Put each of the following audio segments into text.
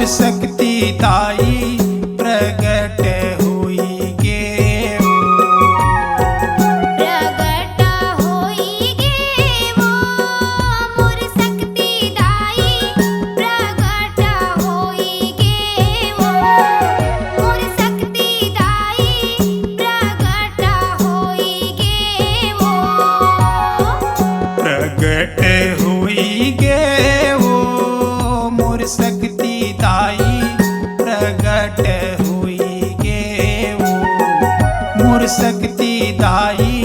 शक्ति ताई प्रगट हुई गे। प्रगट होई गे वो मोर शक्ति दाई, प्रगट होई गे वो मोर शक्ति दाई, प्रगट होई गे वो। प्रगट हुई गे वो मोर शक्ति ताई प्रगट हुई गे वो मोर शक्ति दाई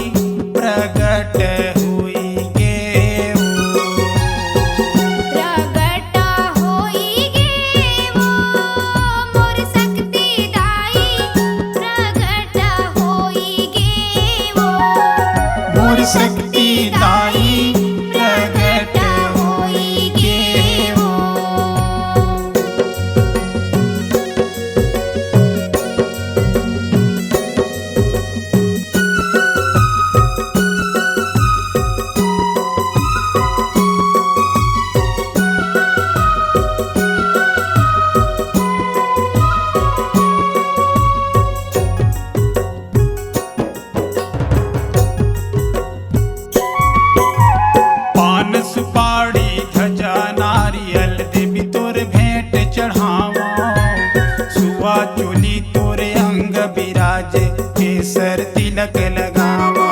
प्रगट हुई गे वो। प्रगट होई गे वो मोर शक्ति दाई, प्रगट होई गे वो मोर शक्ति दाई प्रगट हुई गे वो। पान सुपारी ध्वजा नारियल देवी तोर भेंट चढ़ावा। सुआ चोली तोरे अंग विराज केसर तिलक लगावा।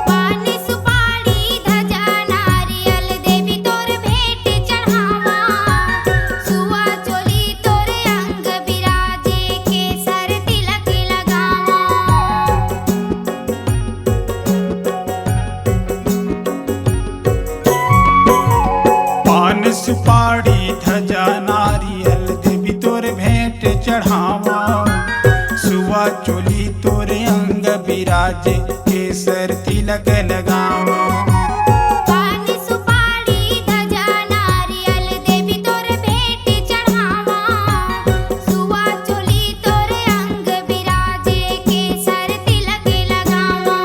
पान सुपारी ध्वजा नारियल देवी तोर भेंट चढ़ावा। सुआ चोली तोरे अंग विराजे केसर तिलक लगावा। पान सुपारी ध्वजा नारियल देवी तोर भेंट चढ़ावा। सुआ चोली तोरे अंग विराज केसर तिलक लगावा। पान सुपारी ध्वजा नारियल देवी तोर भेंट चढ़ावा। सुआ चोली तोरे अंग विराजे केसर तिलक लगावा।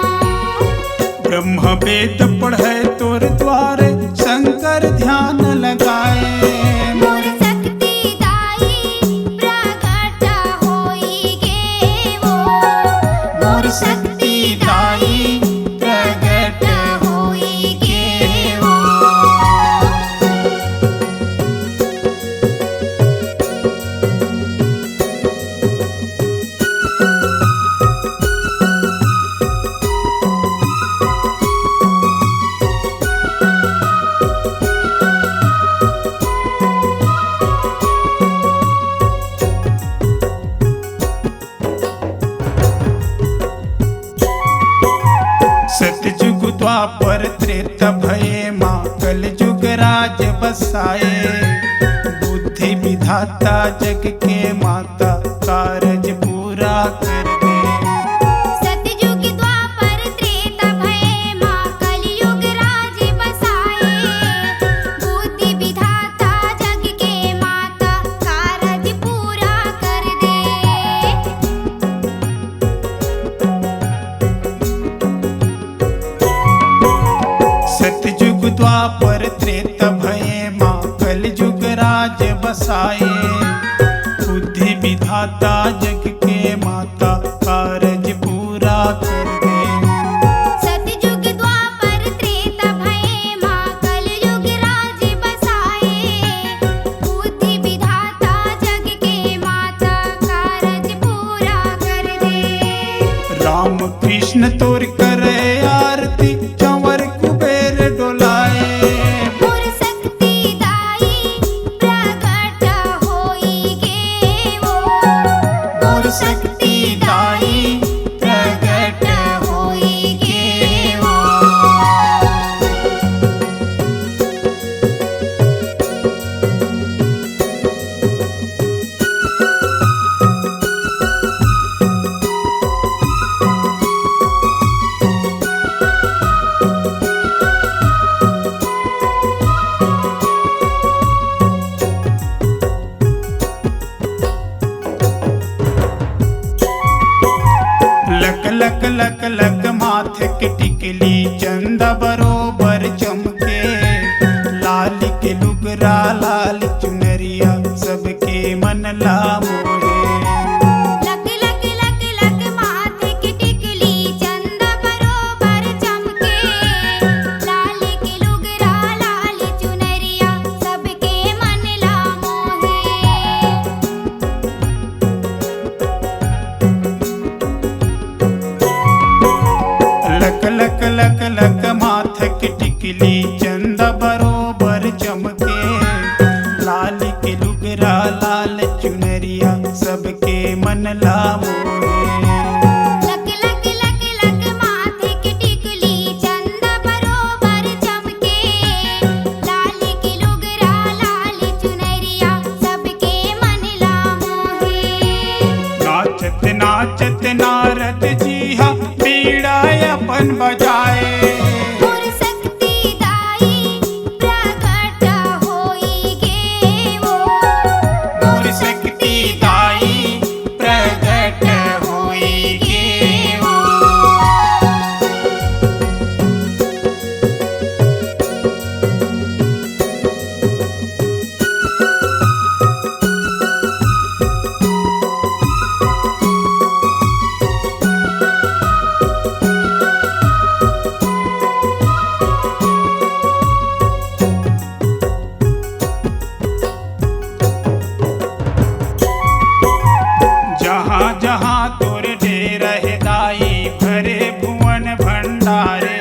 ब्रह्म वेद पढ़े तोर द्वारे शंकर ध्यान लगाए। मोर शक्ति दाई प्रगट होई गे वो मोर शक्ति दाई प्रगट होई गे वो। सतयुग द्वापर त्रेता भये माँ कल युग राज बसाए। बुद्धि विधाता जग के माता कारज पूरा कर दे। सतयुग द्वापर त्रेता भये माँ कलयुग राज बसाए। बुद्धि विधाता जग के माता कारज पूरा कर दे। सतयुग द्वापर त्रेता भये माँ कल युग राज बसाए। बुद्धि विधाता जग के माता कारज पूरा कर दे। सतयुग द्वापर त्रेता भये माँ कलयुग राज बसाए। बुद्धि विधाता जग के माता कारज पूरा कर दे। राम कृष्ण तोर करे आरती चंवर कुबेर डोलाए। मोर शक्ति दाई प्रगट होई गे वो मोर शक्ति दाई प्रगट होई गे वो। लक लक लक माथे के टिकली चंदा बरोबर चमके। लाल के लुगरा लाल चुनरिया सबके मन ला मोहे। लक लक लक लक माथे की टिकली चंदा बरोबर चमके, लाल की लुगरा लाल चुनरिया सबके मन ला मोहे। लक लक लक लक माथे की टिकली चंदा बरोबर चमके, लाल की लुगरा लाल चुनरिया सबके मन ला मोहे। लक लक लक लक माथे की टिकली चंदा बरोबर चमके, लाल की लुगरा लाल चुनरिया सबके मन ला मोहे। नाचत नाचत नारद जी हा बीड़ा अपन बजाए, मोर शक्ति दाई प्रकट होई गे वो। मोर शक्ति दाई प्रकट होई गे वो। जहाँ जहाँ तोर डेरा है दाई भरे भुवन भंडारे,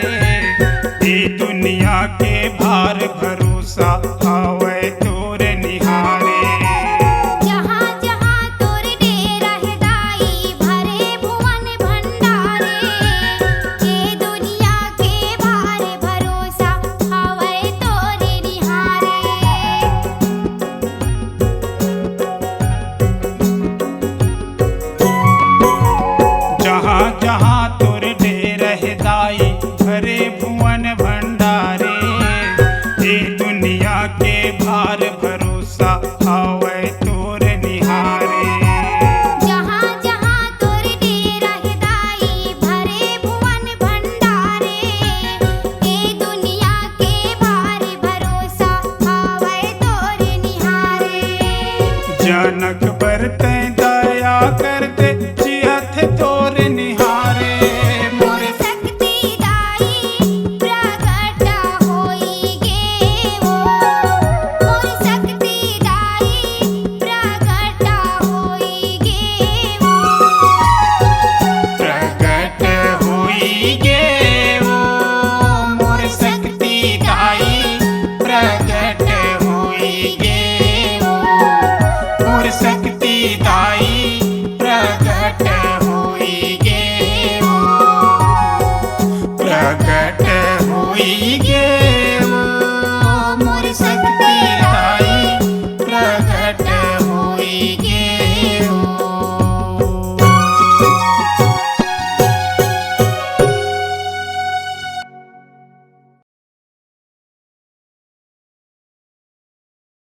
ये दुनिया के भार भरोसा आवे तोर निहारे। जहाँ जहाँ तोर डेरा है दाई भरे भुवन भंडारे, ये दुनिया के भार भरोसा हवै तोरे निहारे। जहाँ जहाँ तोर डेरा है दाई भरे भुवन भंडारे, ये दुनिया के भार भरोसा आवे तोर निहारे। जहाँ जहाँ तोर डेरा है दाई भरे भुवन भंडारे, ये दुनिया के भार भरोसा हवै तोरे निहारे। जनक बरते दया करते जियत तोर निहारे। मोर शक्ति दाई प्रकट होई गे वो। मोर शक्ति दाई प्रकट होई गे वो। प्रकट होई गे वो, मोर शक्ति दाई प्रकट होई गे वो। मोर शक्ति दाई प्रकट होई गे वो। प्रकट होई